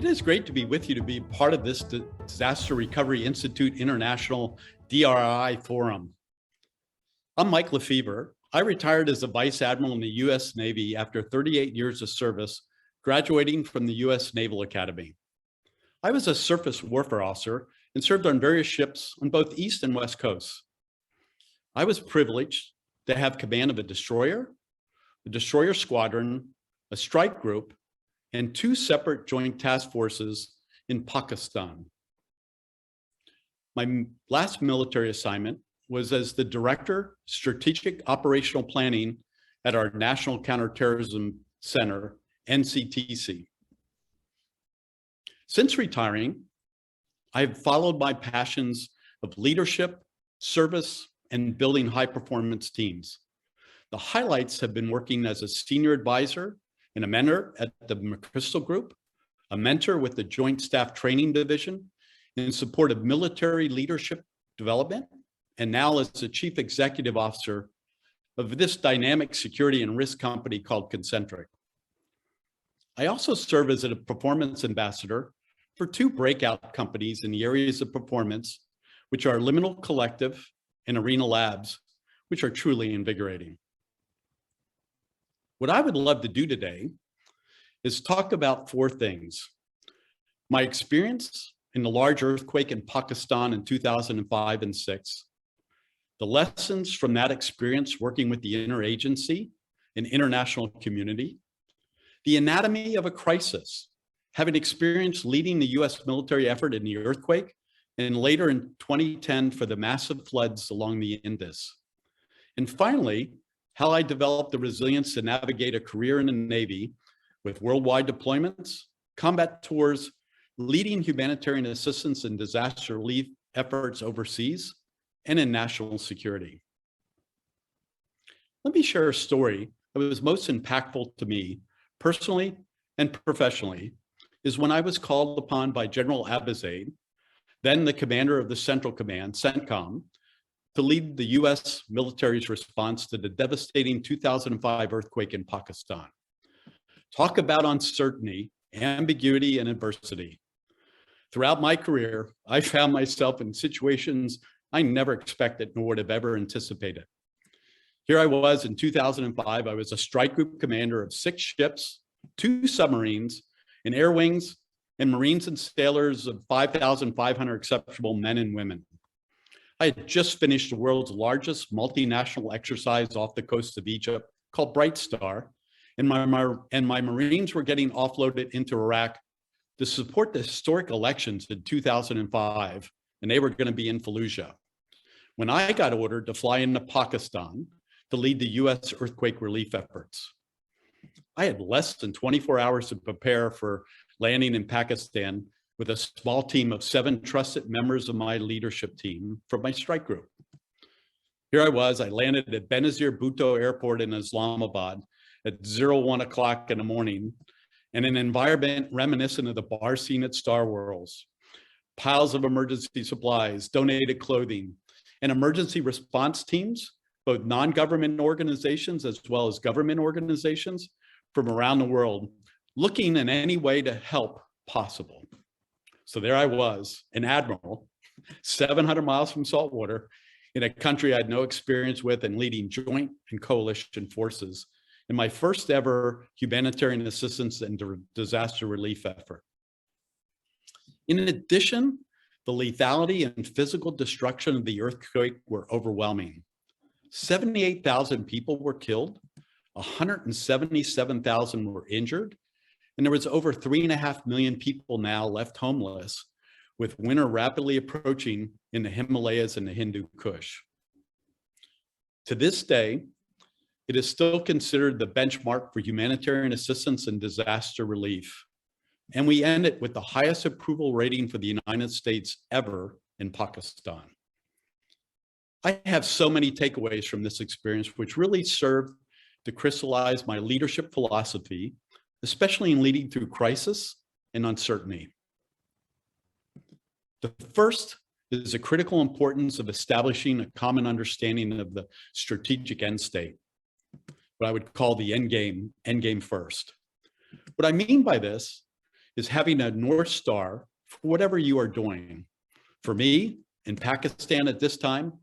It is great to be with you to be part of this Disaster Recovery Institute International DRI Forum. I'm Mike LeFever. I retired as a Vice Admiral in the U.S. Navy after 38 years of service, graduating from the U.S. Naval Academy. I was a surface warfare officer and served on various ships on both East and West coasts. I was privileged to have command of a destroyer squadron, a strike group, and 2 separate joint task forces in Pakistan. My last military assignment was as the Director, Strategic Operational Planning at our National Counterterrorism Center, NCTC. Since retiring, I have followed my passions of leadership, service, and building high-performance teams. The highlights have been working as a senior advisor and a mentor at the McChrystal Group, a mentor with the Joint Staff Training Division in support of military leadership development, and now as the Chief Executive Officer of this dynamic security and risk company called Concentric. I also serve as a performance ambassador for 2 breakout companies in the areas of performance, which are Liminal Collective and Arena Labs, which are truly invigorating. What I would love to do today is talk about 4 things. My experience in the large earthquake in Pakistan in 2005 and 6, the lessons from that experience working with the interagency and international community, the anatomy of a crisis, having experienced leading the US military effort in the earthquake, and later in 2010 for the massive floods along the Indus. And finally, how I developed the resilience to navigate a career in the Navy with worldwide deployments, combat tours, leading humanitarian assistance and disaster relief efforts overseas, and in national security. Let me share a story that was most impactful to me, personally and professionally, is when I was called upon by General Abizaid, then the commander of the Central Command, CENTCOM, to lead the US military's response to the devastating 2005 earthquake in Pakistan. Talk about uncertainty, ambiguity, and adversity. Throughout my career, I found myself in situations I never expected nor would have ever anticipated. Here I was in 2005, I was a strike group commander of 6 ships, 2 submarines, and air wings, and Marines and sailors of 5,500 exceptional men and women. I had just finished the world's largest multinational exercise off the coast of Egypt called Bright Star, and my Marines were getting offloaded into Iraq to support the historic elections in 2005, and they were going to be in Fallujah. When I got ordered to fly into Pakistan to lead the US earthquake relief efforts. I had less than 24 hours to prepare for landing in Pakistan with a small team of 7 trusted members of my leadership team from my strike group. Here I was, I landed at Benazir Bhutto Airport in Islamabad at 01 o'clock in the morning, in an environment reminiscent of the bar scene at Star Wars. Piles of emergency supplies, donated clothing, and emergency response teams, both non-government organizations as well as government organizations from around the world, looking in any way to help possible. So there I was, an admiral, 700 miles from saltwater, in a country I had no experience with and leading joint and coalition forces in my first ever humanitarian assistance and disaster relief effort. In addition, the lethality and physical destruction of the earthquake were overwhelming. 78,000 people were killed, 177,000 were injured, and there was over 3.5 million people now left homeless, with winter rapidly approaching in the Himalayas and the Hindu Kush. To this day, it is still considered the benchmark for humanitarian assistance and disaster relief. And we end it with the highest approval rating for the United States ever in Pakistan. I have so many takeaways from this experience, which really served to crystallize my leadership philosophy, especially in leading through crisis and uncertainty. The first is the critical importance of establishing a common understanding of the strategic end state, what I would call the end game first. What I mean by this is having a North Star for whatever you are doing. For me, in Pakistan at this time,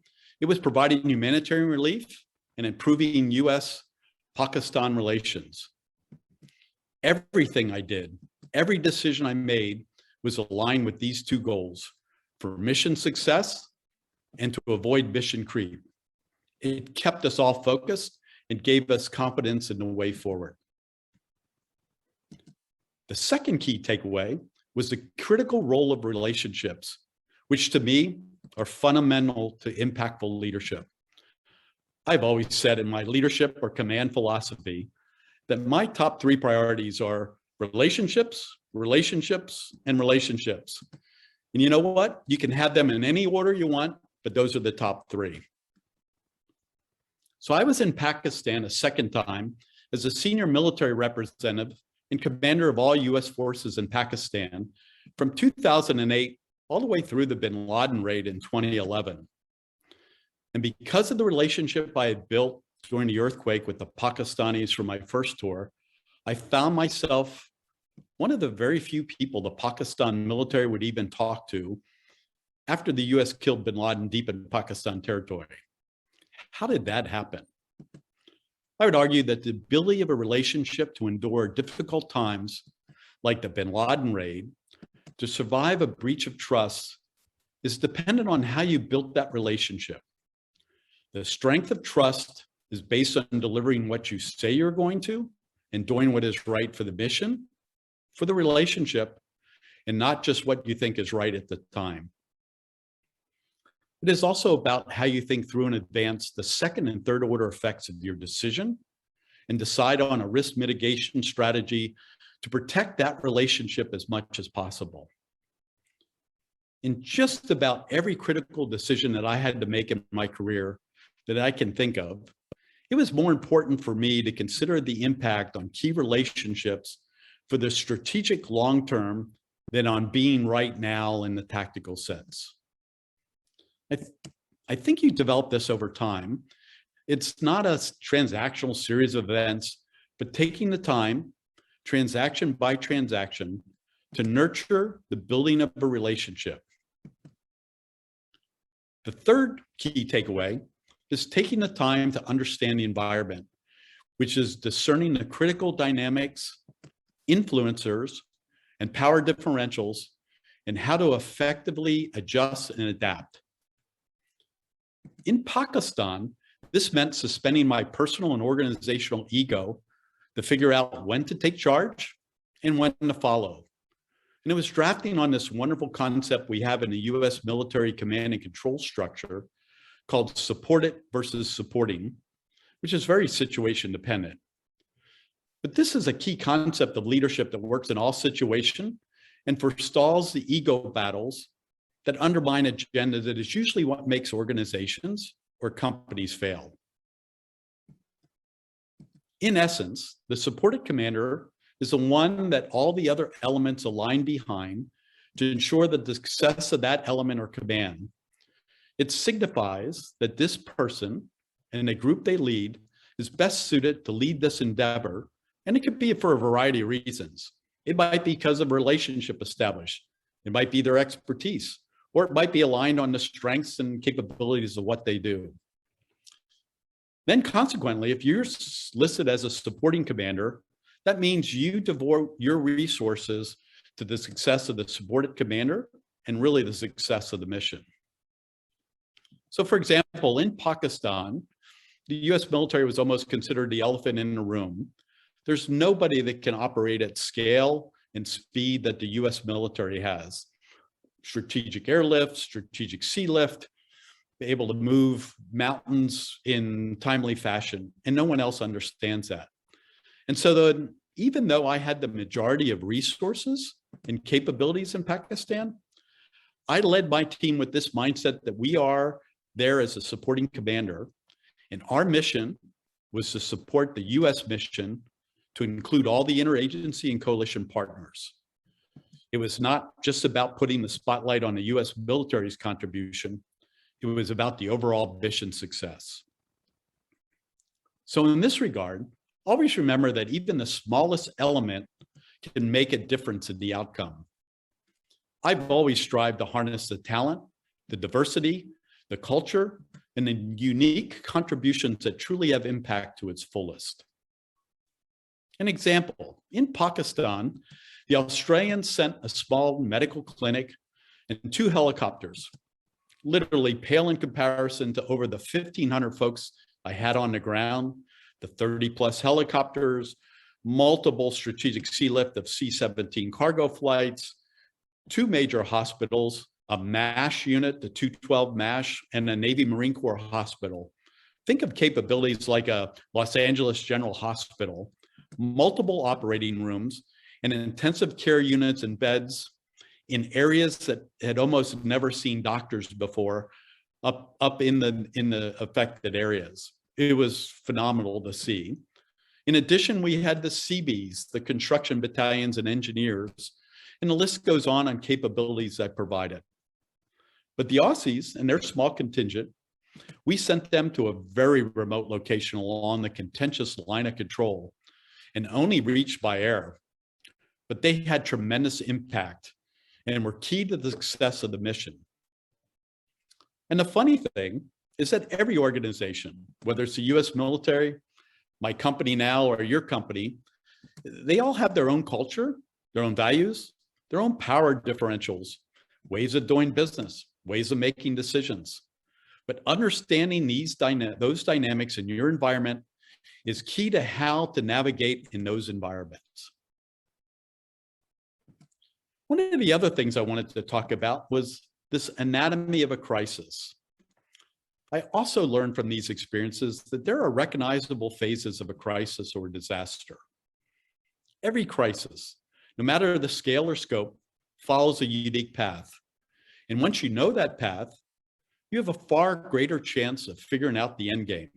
it was providing humanitarian relief and improving US-Pakistan relations. Everything I did, every decision I made was aligned with these two goals: for mission success and to avoid mission creep. It kept us all focused and gave us confidence in the way forward. The second key takeaway was the critical role of relationships, which to me are fundamental to impactful leadership. I've always said in my leadership or command philosophy that my top three priorities are relationships, relationships, and relationships. And you know what? You can have them in any order you want, but those are the top three. So I was in Pakistan a second time as a senior military representative and commander of all US forces in Pakistan from 2008 all the way through the bin Laden raid in 2011. And because of the relationship I had built during the earthquake with the Pakistanis from my first tour, I found myself one of the very few people the Pakistan military would even talk to after the US killed bin Laden deep in Pakistan territory. How did that happen? I would argue that the ability of a relationship to endure difficult times, like the bin Laden raid, to survive a breach of trust is dependent on how you built that relationship. The strength of trust is based on delivering what you say you're going to and doing what is right for the mission, for the relationship, and not just what you think is right at the time. It is also about how you think through in advance the second and third order effects of your decision and decide on a risk mitigation strategy to protect that relationship as much as possible. In just about every critical decision that I had to make in my career that I can think of, it was more important for me to consider the impact on key relationships for the strategic long term than on being right now in the tactical sense. I think you develop this over time. It's not a transactional series of events, but taking the time, transaction by transaction, to nurture the building of a relationship. The third key takeaway is taking the time to understand the environment, which is discerning the critical dynamics, influencers, and power differentials, and how to effectively adjust and adapt. In Pakistan, this meant suspending my personal and organizational ego to figure out when to take charge and when to follow. And it was drafting on this wonderful concept we have in the US military command and control structure called support it versus supporting, which is very situation dependent. But this is a key concept of leadership that works in all situations and forestalls the ego battles that undermine agenda that is usually what makes organizations or companies fail. In essence, the supported commander is the one that all the other elements align behind to ensure that the success of that element or command. It signifies that this person and the group they lead is best suited to lead this endeavor, and it could be for a variety of reasons. It might be because of a relationship established. It might be their expertise, or it might be aligned on the strengths and capabilities of what they do. Then consequently, if you're listed as a supporting commander, that means you devote your resources to the success of the supported commander and really the success of the mission. So for example, in Pakistan, the US military was almost considered the elephant in the room. There's nobody that can operate at scale and speed that the US military has. Strategic airlift, strategic sea lift, able to move mountains in timely fashion, and no one else understands that. And so even though I had the majority of resources and capabilities in Pakistan, I led my team with this mindset that we are there as a supporting commander, and our mission was to support the US mission to include all the interagency and coalition partners. It was not just about putting the spotlight on the US military's contribution, it was about the overall mission success. So in this regard, always remember that even the smallest element can make a difference in the outcome. I've always strived to harness the talent, the diversity, the culture, and the unique contributions that truly have impact to its fullest. An example, in Pakistan, the Australians sent a small medical clinic and 2 helicopters, literally pale in comparison to over the 1,500 folks I had on the ground, the 30+ helicopters, multiple strategic sea lift of C-17 cargo flights, 2 major hospitals, a MASH unit, the 212 MASH, and a Navy Marine Corps hospital. Think of capabilities like a Los Angeles General Hospital, multiple operating rooms, and intensive care units and beds in areas that had almost never seen doctors before, up in the affected areas. It was phenomenal to see. In addition, we had the CBs, the construction battalions and engineers, and the list goes on capabilities I provided. But the Aussies and their small contingent, we sent them to a very remote location along the contentious line of control and only reached by air. But they had tremendous impact and were key to the success of the mission. And the funny thing is that every organization, whether it's the US military, my company now, or your company, they all have their own culture, their own values, their own power differentials, ways of doing business, ways of making decisions. But understanding those dynamics in your environment is key to how to navigate in those environments. One of the other things I wanted to talk about was this anatomy of a crisis. I also learned from these experiences that there are recognizable phases of a crisis or disaster. Every crisis, no matter the scale or scope, follows a unique path. And once you know that path, you have a far greater chance of figuring out the end game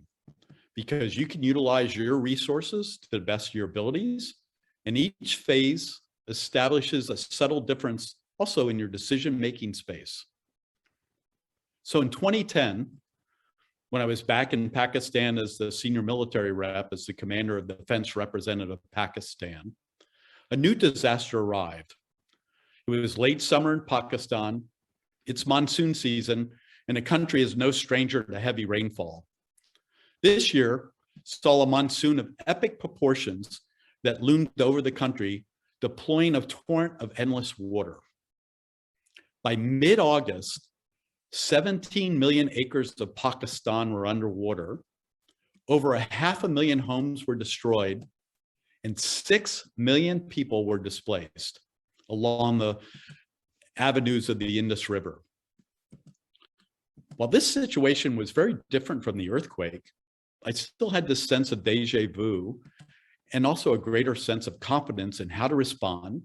because you can utilize your resources to the best of your abilities, and each phase establishes a subtle difference also in your decision-making space. So in 2010, when I was back in Pakistan as the senior military rep, as the commander of the defense representative of Pakistan, a new disaster arrived. It was late summer in Pakistan, it's monsoon season, and the country is no stranger to heavy rainfall. This year saw a monsoon of epic proportions that loomed over the country, deploying a torrent of endless water. By mid-August, 17 million acres of Pakistan were underwater, over 500,000 homes were destroyed, and 6 million people were displaced along the avenues of the Indus River. While this situation was very different from the earthquake, I still had this sense of déjà vu and also a greater sense of confidence in how to respond,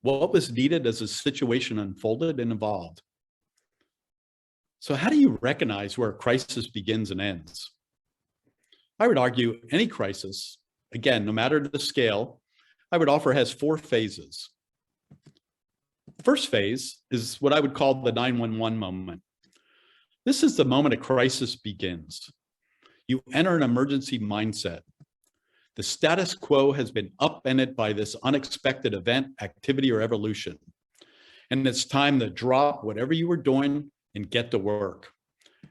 what was needed as the situation unfolded and evolved. So how do you recognize where a crisis begins and ends? I would argue any crisis, again, no matter the scale, I would offer has 4 phases. First phase is what I would call the 911 moment. This is the moment a crisis begins. You enter an emergency mindset. The status quo has been upended by this unexpected event, activity, or evolution. And it's time to drop whatever you were doing and get to work.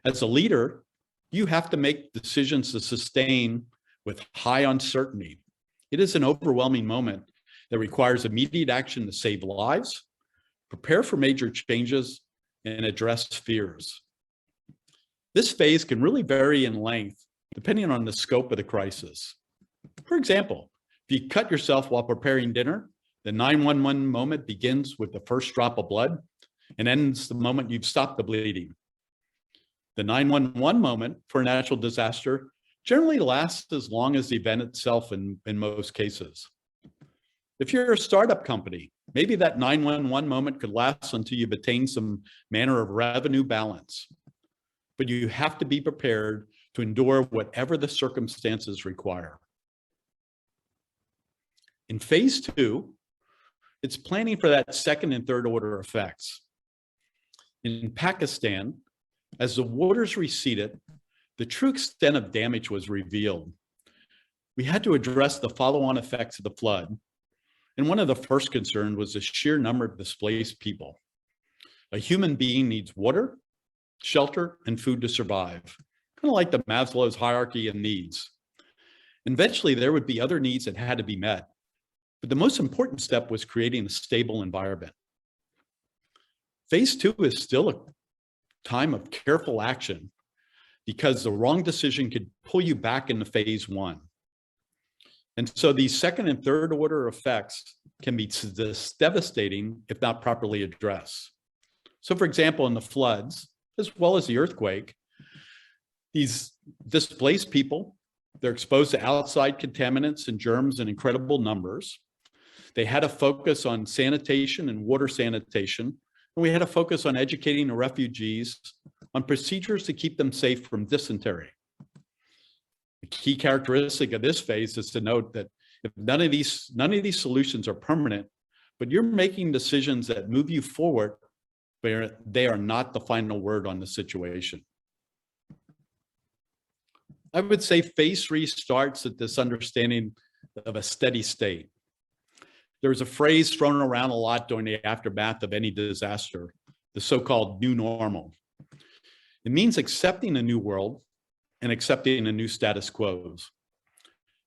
As a leader, you have to make decisions to sustain with high uncertainty. It is an overwhelming moment that requires immediate action to save lives, prepare for major changes, and address fears. This phase can really vary in length depending on the scope of the crisis. For example, if you cut yourself while preparing dinner, the 911 moment begins with the first drop of blood and ends the moment you've stopped the bleeding. The 911 moment for a natural disaster generally lasts as long as the event itself in most cases. If you're a startup company, maybe that 911 moment could last until you've attained some manner of revenue balance. But you have to be prepared to endure whatever the circumstances require. In phase 2, it's planning for that second and third order effects. In Pakistan, as the waters receded, the true extent of damage was revealed. We had to address the follow-on effects of the flood, And one of the first concerns was the sheer number of displaced people. A human being needs water, shelter, and food to survive, kind of like the Maslow's hierarchy of needs. Eventually, there would be other needs that had to be met, but the most important step was creating a stable environment. Phase 2 is still a time of careful action because the wrong decision could pull you back into phase 1. And so these second and third order effects can be devastating if not properly addressed. So for example, in the floods, as well as the earthquake, these displaced people, they're exposed to outside contaminants and germs in incredible numbers. They had a focus on sanitation and water sanitation, and we had a focus on educating the refugees on procedures to keep them safe from dysentery. The key characteristic of this phase is to note that if none of these solutions are permanent, but you're making decisions that move you forward, but they are not the final word on the situation. I would say phase 3 starts at this understanding of a steady state. There's a phrase thrown around a lot during the aftermath of any disaster, the so-called new normal. It means accepting a new world and accepting a new status quo.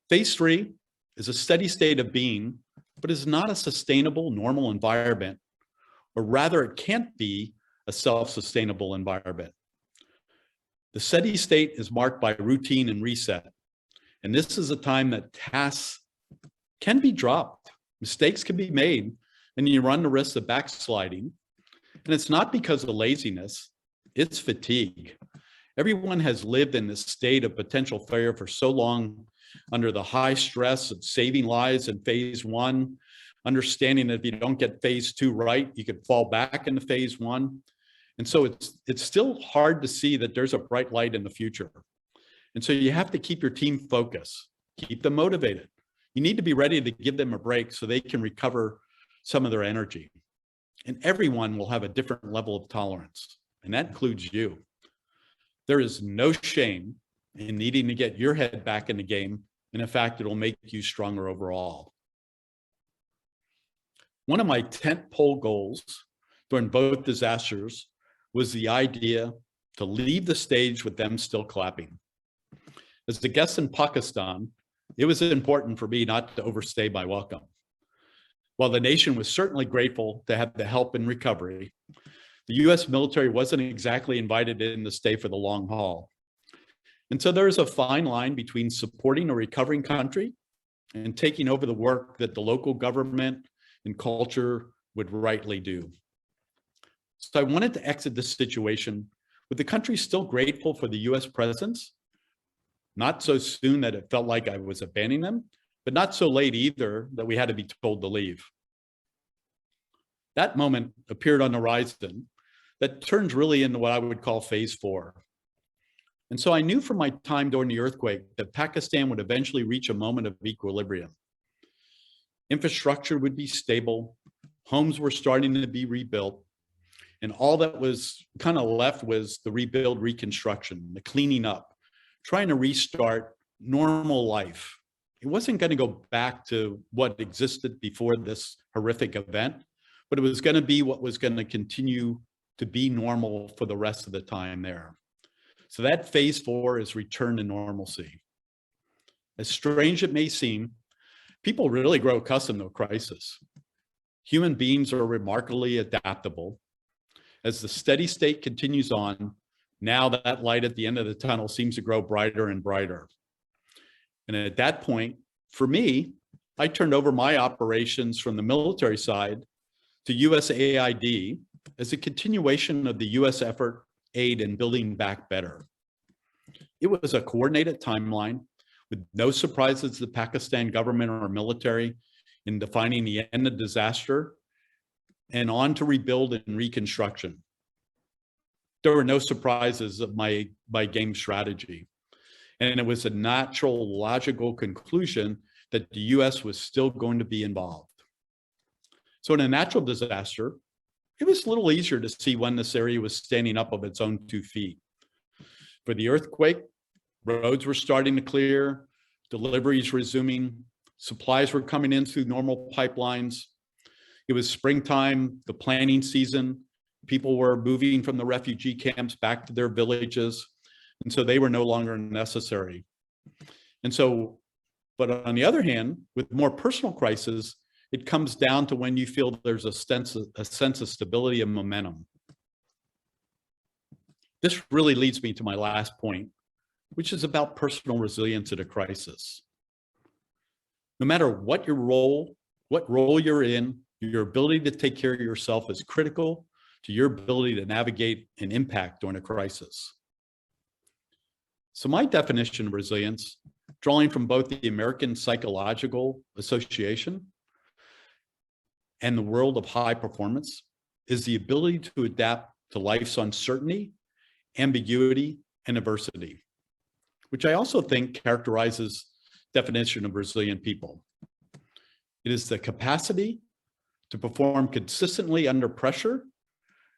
Phase 3 is a steady state of being, but is not a sustainable normal environment, or rather it can't be a self-sustainable environment. The steady state is marked by routine and reset. And this is a time that tasks can be dropped, mistakes can be made, and you run the risk of backsliding. And it's not because of laziness, it's fatigue. Everyone has lived in this state of potential failure for so long under the high stress of saving lives in phase 1, understanding that if you don't get phase 2 right, you could fall back into phase 1. And so it's still hard to see that there's a bright light in the future. And so you have to keep your team focused, keep them motivated. You need to be ready to give them a break so they can recover some of their energy. And everyone will have a different level of tolerance, and that includes you. There is no shame in needing to get your head back in the game, and in fact, it'll make you stronger overall. One of my tentpole goals during both disasters was the idea to leave the stage with them still clapping. As the guest in Pakistan, it was important for me not to overstay my welcome. While the nation was certainly grateful to have the help in recovery, the US military wasn't exactly invited in to stay for the long haul. And so there's a fine line between supporting a recovering country and taking over the work that the local government and culture would rightly do. So I wanted to exit this situation with the country still grateful for the US presence, not so soon that it felt like I was abandoning them, but not so late either that we had to be told to leave. That moment appeared on the horizon that turns really into what I would call phase 4. And so I knew from my time during the earthquake that Pakistan would eventually reach a moment of equilibrium. Infrastructure would be stable, homes were starting to be rebuilt, and all that was kind of left was the rebuild, reconstruction, the cleaning up, trying to restart normal life. It wasn't going to go back to what existed before this horrific event, but it was going to be what was going to continue to be normal for the rest of the time there. So that phase 4 is return to normalcy. As strange it may seem, people really grow accustomed to a crisis. Human beings are remarkably adaptable. As the steady state continues on, now that light at the end of the tunnel seems to grow brighter and brighter. And at that point, for me, I turned over my operations from the military side to USAID as a continuation of the US effort aid in building back better. It was a coordinated timeline with no surprises to the Pakistan government or military in defining the end of disaster and on to rebuild and reconstruction. There were no surprises of my game strategy. And it was a natural, logical conclusion that the US was still going to be involved. So in a natural disaster, it was a little easier to see when this area was standing up of its own 2 feet. For the earthquake, roads were starting to clear, deliveries resuming, Supplies were coming in through normal pipelines. It was springtime, the planting season. People were moving from the refugee camps back to their villages. And so they were no longer necessary. And so, but on the other hand, with more personal crises, it comes down to when you feel there's a sense of stability and momentum. This really leads me to my last point, which is about personal resilience at a crisis. No matter what role you're in, your ability to take care of yourself is critical to your ability to navigate and impact during a crisis. So my definition of resilience, drawing from both the American Psychological Association and the world of high performance, is the ability to adapt to life's uncertainty, ambiguity, and adversity, which I also think characterizes the definition of resilient people. It is the capacity to perform consistently under pressure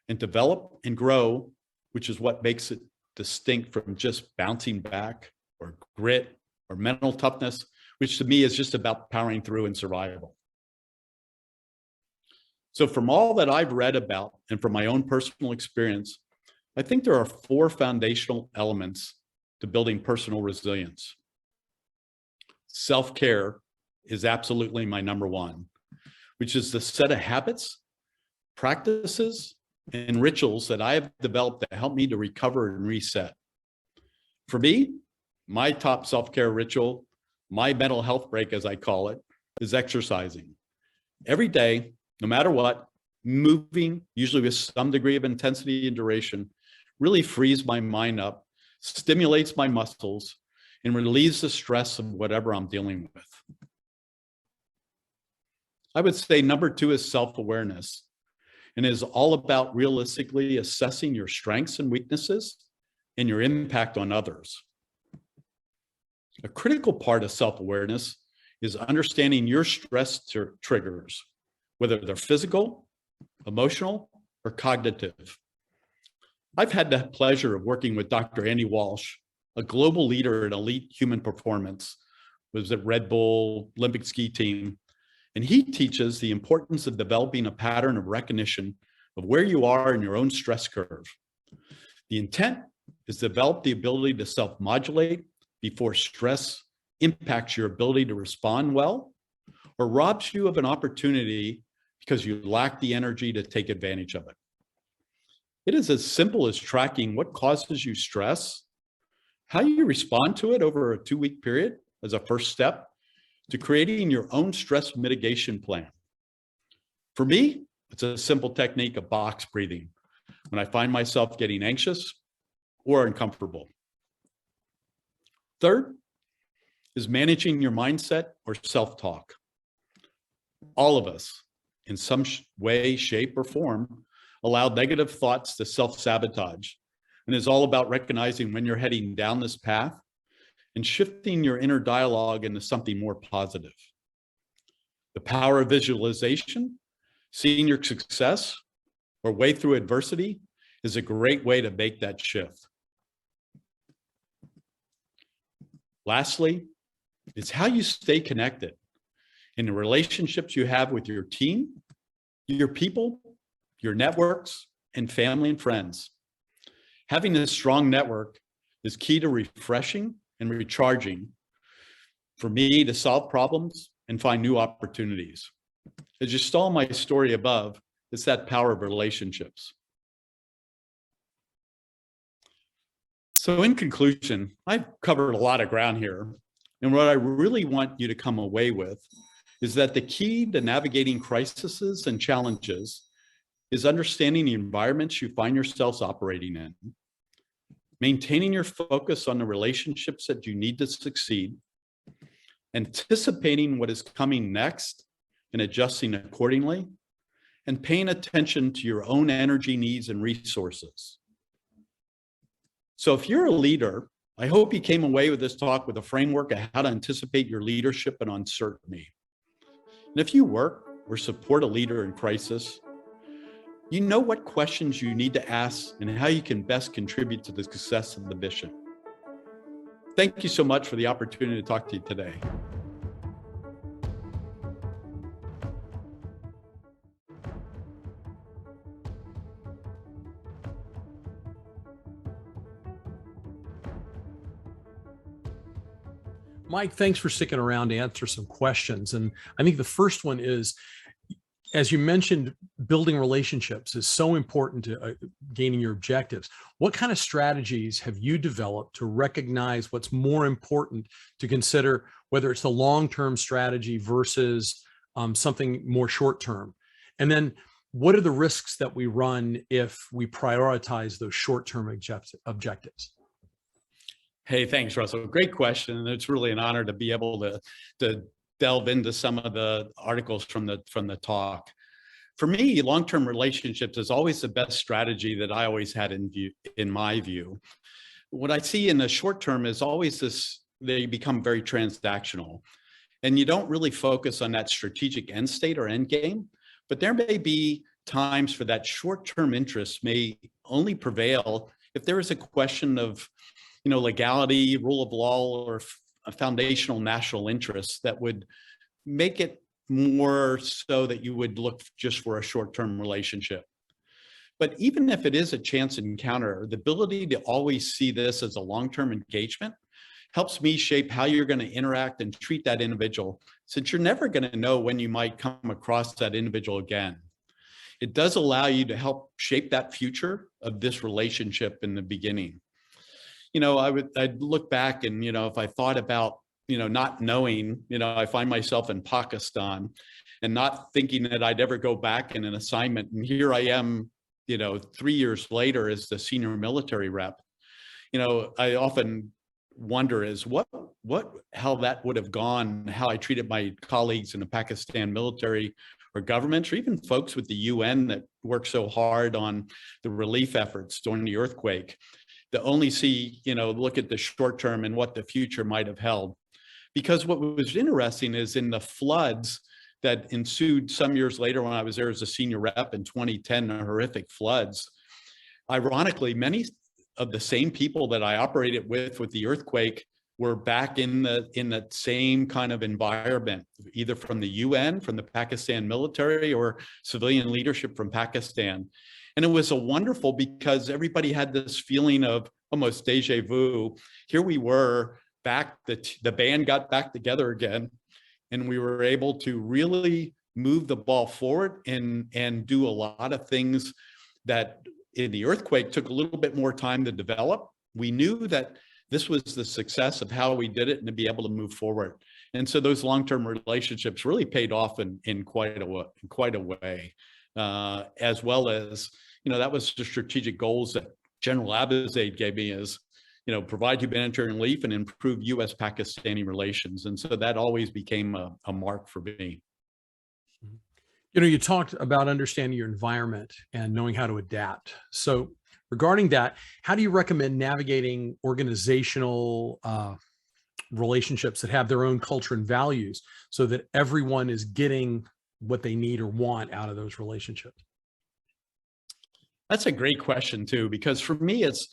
and develop and grow, which is what makes it distinct from just bouncing back or grit or mental toughness, which to me is just about powering through and survival. So from all that I've read about and from my own personal experience, I think there are 4 foundational elements to building personal resilience. Self-care is absolutely my number 1, which is the set of habits, practices, and rituals that I have developed that help me to recover and reset. For me, my top self-care ritual, my mental health break, as I call it, is exercising. Every day, no matter what, moving, usually with some degree of intensity and duration, really frees my mind up, stimulates my muscles, and relieves the stress of whatever I'm dealing with. I would say number 2 is self-awareness, and is all about realistically assessing your strengths and weaknesses and your impact on others. A critical part of self-awareness is understanding your stress triggers, whether they're physical, emotional, or cognitive. I've had the pleasure of working with Dr. Andy Walsh, a global leader in elite human performance, was at Red Bull Olympic ski team, and he teaches the importance of developing a pattern of recognition of where you are in your own stress curve. The intent is to develop the ability to self-modulate before stress impacts your ability to respond well or robs you of an opportunity because you lack the energy to take advantage of it. It is as simple as tracking what causes you stress, how you respond to it over a 2-week period as a first step to creating your own stress mitigation plan. For me, it's a simple technique of box breathing when I find myself getting anxious or uncomfortable. Third is managing your mindset or self-talk. All of us, in some way, shape, or form, allow negative thoughts to self-sabotage, and it's all about recognizing when you're heading down this path and shifting your inner dialogue into something more positive. The power of visualization, seeing your success or way through adversity, is a great way to make that shift. Lastly, it's how you stay connected in the relationships you have with your team, your people, your networks, and family and friends. Having a strong network is key to refreshing and recharging for me to solve problems and find new opportunities. As you saw my story above, it's that power of relationships. So in conclusion, I've covered a lot of ground here. And what I really want you to come away with is that the key to navigating crises and challenges is understanding the environments you find yourselves operating in, maintaining your focus on the relationships that you need to succeed, anticipating what is coming next and adjusting accordingly, and paying attention to your own energy needs and resources. So if you're a leader, I hope you came away with this talk with a framework of how to anticipate your leadership and uncertainty. And if you work or support a leader in crisis, you know what questions you need to ask and how you can best contribute to the success of the mission. Thank you so much for the opportunity to talk to you today. Mike, thanks for sticking around to answer some questions. And I think the first one is, as you mentioned, building relationships is so important to gaining your objectives. What kind of strategies have you developed to recognize what's more important to consider, whether it's the long-term strategy versus something more short-term? And then what are the risks that we run if we prioritize those short-term objectives? Hey, thanks, Russell. Great question. And it's really an honor to be able to delve into some of the articles from the talk. For me, long-term relationships is always the best strategy that I always had in my view. What I see in the short term is always this, they become very transactional. And you don't really focus on that strategic end state or end game, but there may be times for that short-term interest may only prevail if there is a question of, legality, rule of law, or a foundational national interest that would make it more so that you would look just for a short-term relationship. But even if it is a chance encounter, the ability to always see this as a long-term engagement helps me shape how you're going to interact and treat that individual, since you're never going to know when you might come across that individual again. It does allow you to help shape that future of this relationship in the beginning. I'd look back and, if I thought about, not knowing, I find myself in Pakistan and not thinking that I'd ever go back in an assignment. And here I am, 3 years later as the senior military rep. I often wonder how that would have gone, how I treated my colleagues in the Pakistan military or governments, or even folks with the UN that work so hard on the relief efforts during the earthquake, to only see, look at the short term and what the future might have held. Because what was interesting is in the floods that ensued some years later when I was there as a senior rep in 2010, the horrific floods, ironically, many of the same people that I operated with the earthquake were back in the same kind of environment, either from the UN, from the Pakistan military, or civilian leadership from Pakistan. And it was a wonderful, because everybody had this feeling of almost deja vu. Here we were back, the band got back together again, and we were able to really move the ball forward and do a lot of things that in the earthquake took a little bit more time to develop. We knew that this was the success of how we did it and to be able to move forward. And so those long-term relationships really paid off in quite a way. As well as, that was the strategic goals that General Abizaid gave me is, provide humanitarian relief and improve U.S.-Pakistani relations. And so that always became a mark for me. You talked about understanding your environment and knowing how to adapt. So regarding that, how do you recommend navigating organizational relationships that have their own culture and values so that everyone is getting what they need or want out of those relationships? That's a great question too, because for me, it's,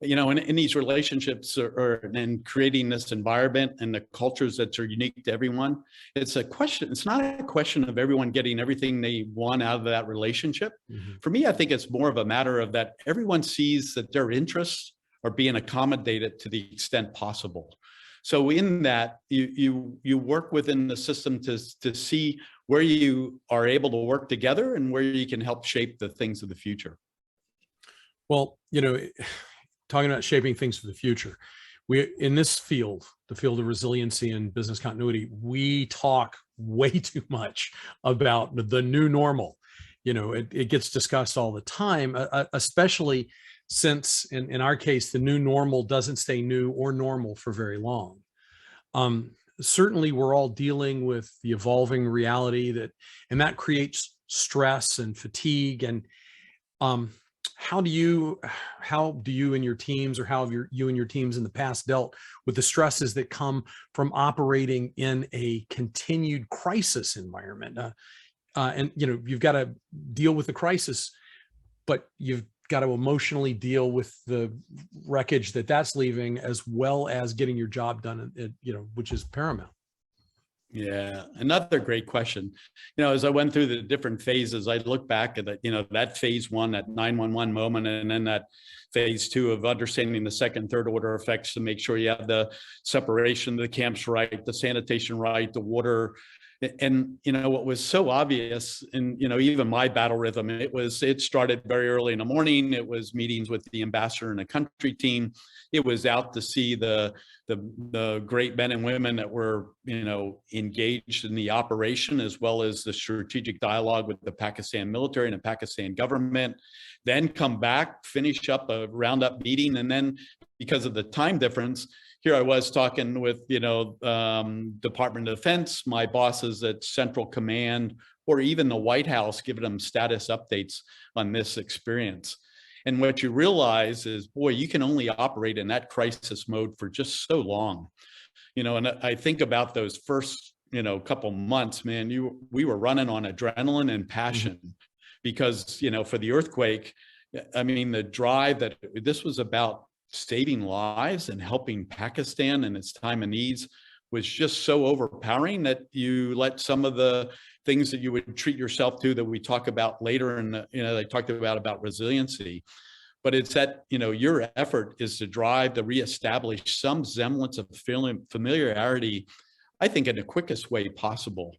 in these relationships and creating this environment and the cultures that are unique to everyone, it's not a question of everyone getting everything they want out of that relationship. Mm-hmm. For me, I think it's more of a matter of that everyone sees that their interests are being accommodated to the extent possible. So in that, you work within the system to see where you are able to work together and where you can help shape the things of the future. Well, talking about shaping things for the future, in this field, the field of resiliency and business continuity, we talk way too much about the new normal. It gets discussed all the time, especially since in our case, the new normal doesn't stay new or normal for very long. Certainly we're all dealing with the evolving reality and that creates stress and fatigue. And how do you and your teams, or how have you and your teams in the past dealt with the stresses that come from operating in a continued crisis environment? And you've got to deal with the crisis, but you've got to emotionally deal with the wreckage that's leaving, as well as getting your job done, which is paramount. Yeah, another great question. As I went through the different phases, I look back at that, that phase one, that 911 moment, and then that phase two of understanding the second, third order effects to make sure you have the separation of the camps right, the sanitation right, the water. And what was so obvious in even my battle rhythm, it started very early in the morning. It was meetings with the ambassador and the country team. It was out to see the great men and women that were engaged in the operation, as well as the strategic dialogue with the Pakistan military and the Pakistan government. Then come back, finish up a roundup meeting, and then because of the time difference, here I was talking with, Department of Defense, my bosses at Central Command, or even the White House, giving them status updates on this experience. And what you realize is, boy, you can only operate in that crisis mode for just so long. And I think about those first, couple months, man, we were running on adrenaline and passion because, for the earthquake, I mean, the drive that this was about saving lives and helping Pakistan in its time of needs was just so overpowering that you let some of the things that you would treat yourself to that we talk about later, and they talked about resiliency. But it's that your effort is to drive to reestablish some semblance of familiarity, I think, in the quickest way possible.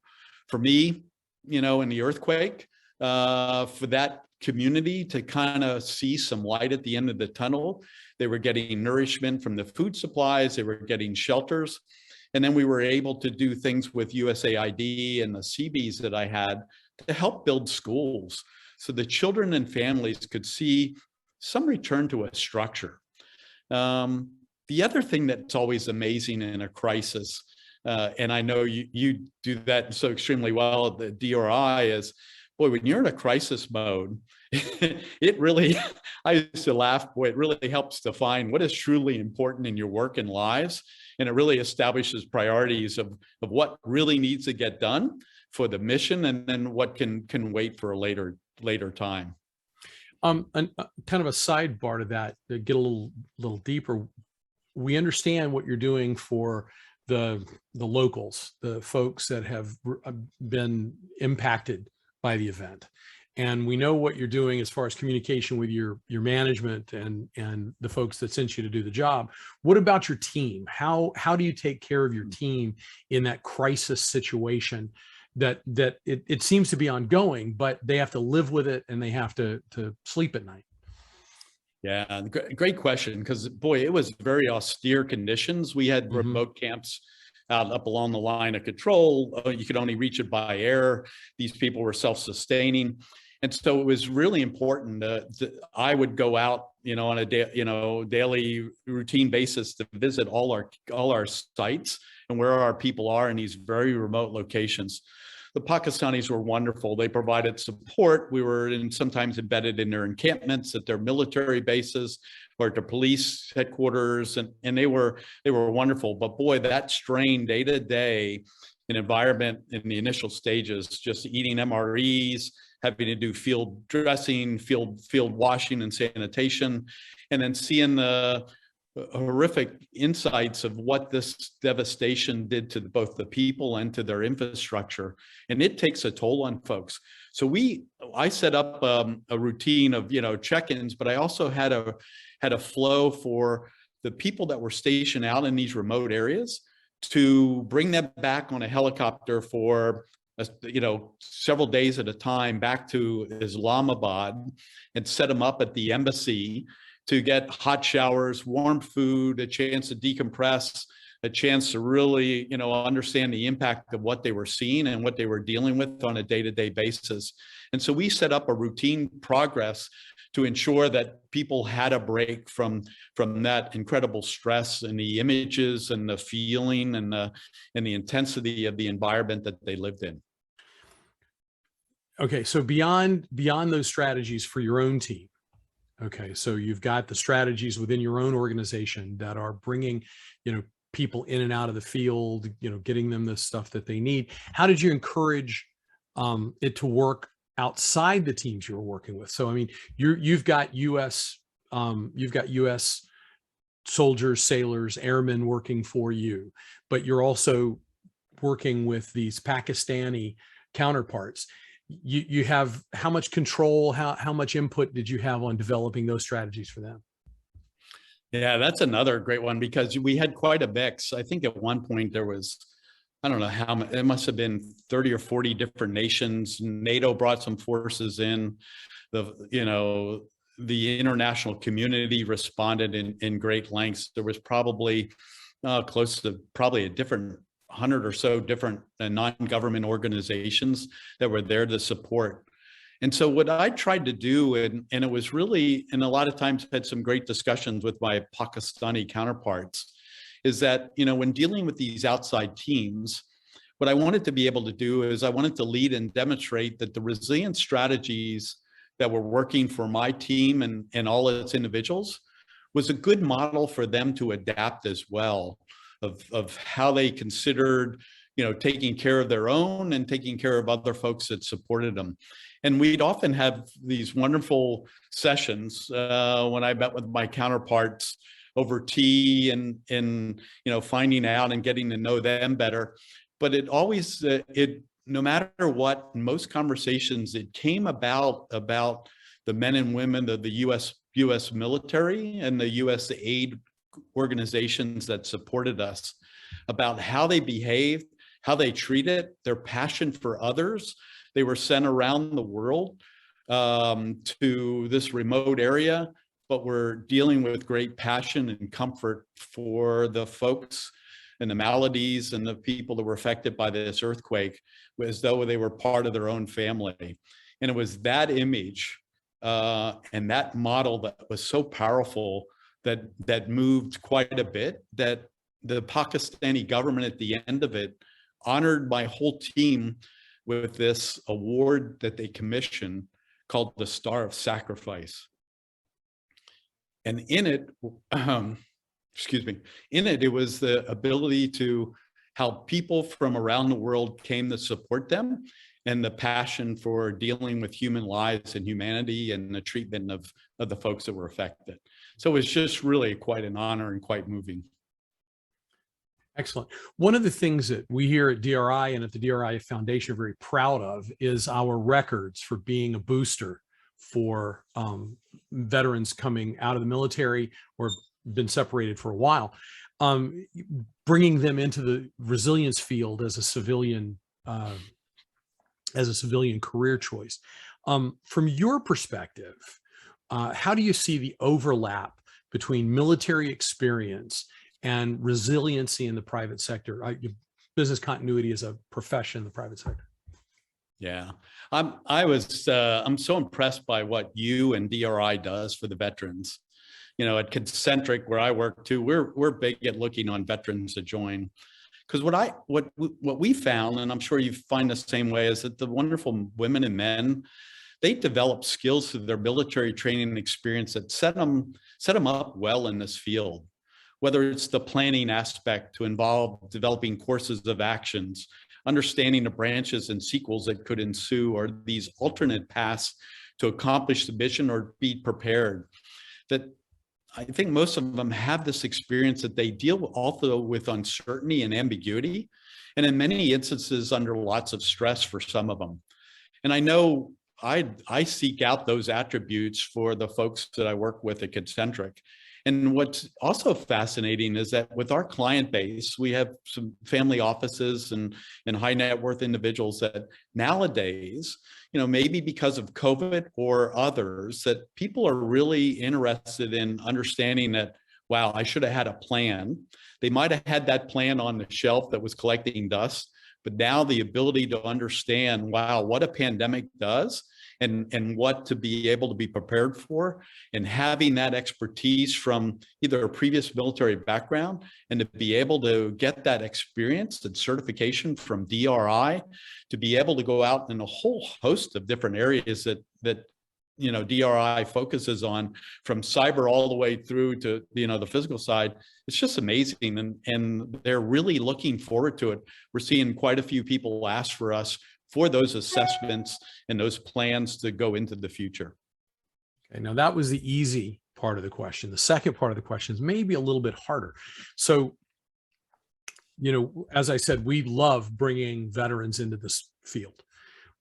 For me, in the earthquake, for that community to kind of see some light at the end of the tunnel. They were getting nourishment from the food supplies, they were getting shelters. And then we were able to do things with USAID and the CBs that I had to help build schools so the children and families could see some return to a structure. The other thing that's always amazing in a crisis, and I know you do that so extremely well at the DRI, is, boy, when you're in a crisis mode, it really, I used to laugh, boy, it really helps define what is truly important in your work and lives. And it really establishes priorities of what really needs to get done for the mission, and then what can wait for a later time. And kind of a sidebar to that, to get a little deeper, we understand what you're doing for the locals, the folks that have been impacted by the event. And we know what you're doing as far as communication with your management and the folks that sent you to do the job. What about your team? How do you take care of your team in that crisis situation that it seems to be ongoing, but they have to live with it and they have to sleep at night? Yeah, great question, because, boy, it was very austere conditions. We had remote camps out up along the line of control. You could only reach it by air. These people were self-sustaining. And so it was really important that I would go out, on a daily routine basis to visit all our sites and where our people are in these very remote locations. The Pakistanis were wonderful. They provided support. We were sometimes embedded in their encampments at their military bases or at their police headquarters, and they were wonderful. But boy, that strain day to day, an environment in the initial stages, just eating MREs, having to do field dressing, field washing and sanitation, and then seeing the horrific insights of what this devastation did to both the people and to their infrastructure. And it takes a toll on folks. So I set up a routine of, check-ins, but I also had a flow for the people that were stationed out in these remote areas to bring them back on a helicopter for several days at a time back to Islamabad and set them up at the embassy to get hot showers, warm food, a chance to decompress, a chance to really, understand the impact of what they were seeing and what they were dealing with on a day-to-day basis. And so we set up a routine progress to ensure that people had a break from that incredible stress and the images and the feeling and the intensity of the environment that they lived in. Okay, so beyond those strategies for your own team, okay, so you've got the strategies within your own organization that are bringing, people in and out of the field, getting them the stuff that they need. How did you encourage it to work outside the teams you were working with? So, I mean, you've got U.S. soldiers, sailors, airmen working for you, but you're also working with these Pakistani counterparts, you have how much control, how much input did you have on developing those strategies for them? Yeah, that's another great one because we had quite a mix. I think at one point there was, I don't know how much, it must have been 30 or 40 different nations. NATO brought some forces in. The international community responded in great lengths. There was probably close to probably a different 100 or so different non-government organizations that were there to support. And so what I tried to do, and it was really, and a lot of times had some great discussions with my Pakistani counterparts, is that, when dealing with these outside teams, what I wanted to be able to do is I wanted to lead and demonstrate that the resilience strategies that were working for my team and all its individuals was a good model for them to adapt as well, of how they considered, taking care of their own and taking care of other folks that supported them. And we'd often have these wonderful sessions when I met with my counterparts over tea and finding out and getting to know them better. But it always, no matter what, in most conversations, it came about the men and women of the U.S. military and the U.S. aid organizations that supported us, about how they behaved, how they treated, their passion for others. They were sent around the world to this remote area, but were dealing with great passion and comfort for the folks and the maladies and the people that were affected by this earthquake, as though they were part of their own family. And it was that image and that model that was so powerful that moved quite a bit, that the Pakistani government at the end of it honored my whole team with this award that they commissioned called the Star of Sacrifice. And in it, it was the ability to how people from around the world came to support them, and the passion for dealing with human lives and humanity and the treatment of the folks that were affected. So it was just really quite an honor and quite moving. Excellent. One of the things that we here at DRI and at the DRI Foundation are very proud of is our records for being a booster for veterans coming out of the military or been separated for a while, bringing them into the resilience field as a civilian career choice. From your perspective, how do you see the overlap between military experience and resiliency in the private sector? Business continuity is a profession in the private sector. Yeah, I'm so impressed by what you and DRI does for the veterans. At Concentric, where I work too, we're big at looking on veterans to join. Because what we found, and I'm sure you find the same way, is that the wonderful women and men, they develop skills through their military training and experience that set them up well in this field. Whether it's the planning aspect to involve developing courses of actions, understanding the branches and sequels that could ensue, or these alternate paths to accomplish the mission or be prepared. That I think most of them have this experience that they deal also with uncertainty and ambiguity, and in many instances under lots of stress for some of them. And I know I seek out those attributes for the folks that I work with at Concentric. And what's also fascinating is that with our client base, we have some family offices and high net worth individuals that nowadays, maybe because of COVID or others, that people are really interested in understanding that, wow, I should have had a plan. They might have had that plan on the shelf that was collecting dust, but now the ability to understand, wow, what a pandemic does and what to be able to be prepared for, and having that expertise from either a previous military background and to be able to get that experience and certification from DRI to be able to go out in a whole host of different areas that DRI focuses on, from cyber all the way through to the physical side. It's just amazing, and they're really looking forward to it. We're seeing quite a few people ask for us for those assessments and those plans to go into the future. Okay, now that was the easy part of the question. The second part of the question is maybe a little bit harder. So as I said, we love bringing veterans into this field.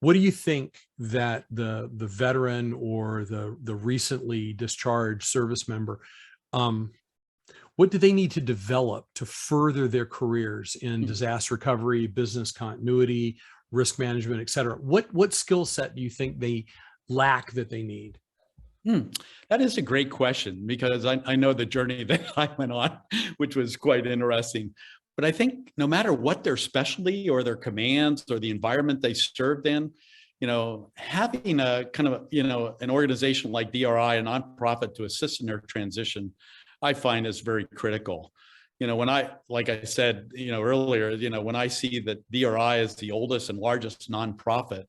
What do you think that the veteran or the recently discharged service member, what do they need to develop to further their careers in disaster recovery, business continuity, risk management, et cetera? What skill set do you think they lack that they need? That is a great question, because I know the journey that I went on, which was quite interesting. But I think no matter what their specialty or their commands or the environment they served in, having a kind of, an organization like DRI, a nonprofit, to assist in their transition, I find is very critical. Like I said, earlier, when I see that DRI is the oldest and largest nonprofit,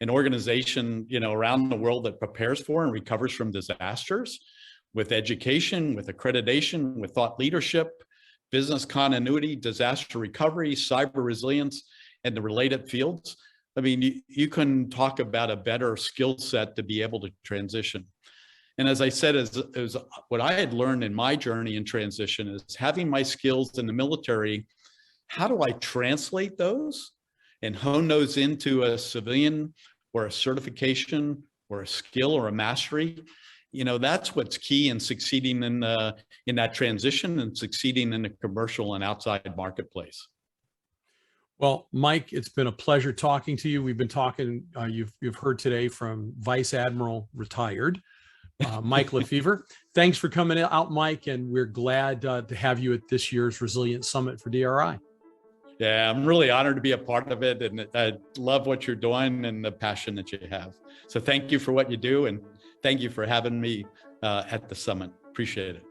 an organization, around the world that prepares for and recovers from disasters, with education, with accreditation, with thought leadership, business continuity, disaster recovery, cyber resilience, and the related fields. I mean, you couldn't talk about a better skill set to be able to transition. And as I said, as what I had learned in my journey in transition is having my skills in the military, how do I translate those and hone those into a civilian or a certification or a skill or a mastery? That's what's key in succeeding in that transition and succeeding in the commercial and outside marketplace. Well, Mike, it's been a pleasure talking to you. We've been talking, you've heard today from Vice Admiral retired, Mike LeFever. Thanks for coming out, Mike, and we're glad to have you at this year's Resilience Summit for DRI. Yeah, I'm really honored to be a part of it, and I love what you're doing and the passion that you have. So thank you for what you do, and thank you for having me at the summit. Appreciate it.